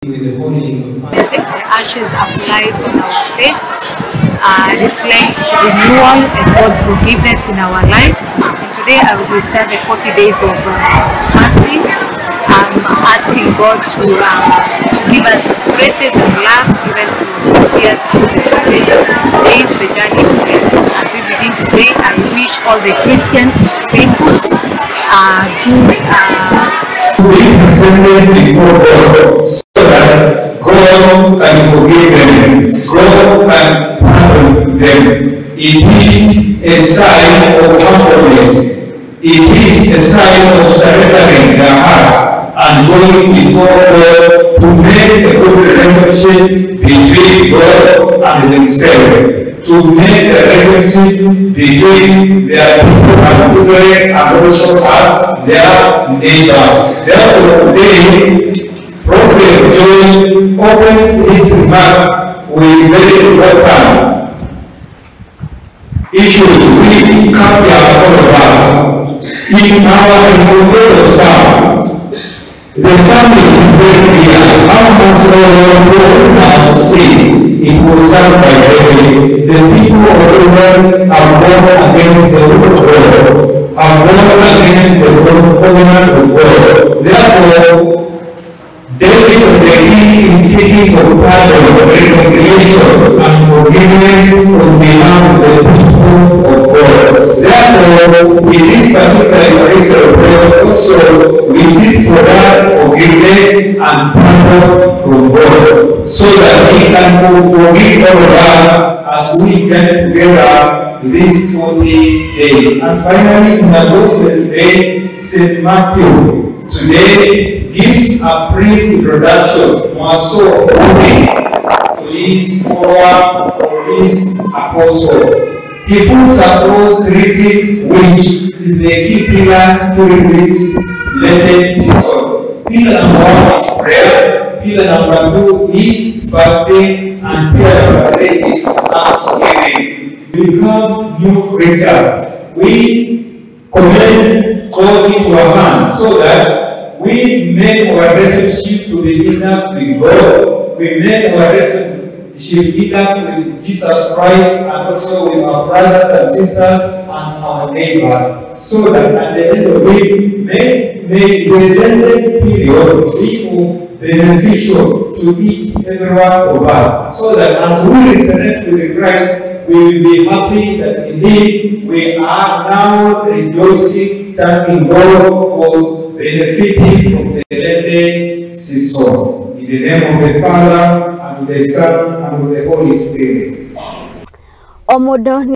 with the holy The ashes applied on our face reflects renewal and God's forgiveness in our lives. And today, as we start the 40 days of fasting, I'm asking God to give us His graces and love, even to see us through the 40 days, the journey of faith. As we begin today, I wish all the Christian faithfuls being presented before God, so that God can forgive them, God can pardon them. It is a sign of humbleness. It is a sign of surrendering their hearts and going before God to make a good relationship between God and themselves, to make a relationship between their people as Israel and also as their neighbors. Therefore, today, Prophet John opens his remark with very important issues which come here all of us. In our extended psalm, the psalmist is very clear how much more now sin it was done by David. The people of Israel have gone against the will of God, have gone against the covenant of God. Therefore, David was the king in seeking for pardon, reconciliation, and forgiveness on behalf of the people of God. Therefore, in this particular case of prayer, also we seek for that forgiveness and pardon from God, so that He can forgive all of us as we get together these 40 days. And finally, in the Gospel today, St. Matthew today gives a brief introduction, more so to his follower or his apostle. He puts across 3 things which is the key pillars during this Lenten season. Pillar number 1 is prayer, pillar number 2 is fasting, and pillar number 3 is thanksgiving. We become new creatures. We commend God into our hands so that we make our relationship to be enough with God. We make our relationship enough with Jesus Christ and also with our brothers and sisters and our neighbors. So that at the end of it, may the Lenten period be beneficial to each and every one of us. So that as we reconnect to the Christ, we will be happy that indeed we are now rejoicing, thanking God for benefiting from the Lenten season. In the name of the Father, and of the Son, and of the Holy Spirit.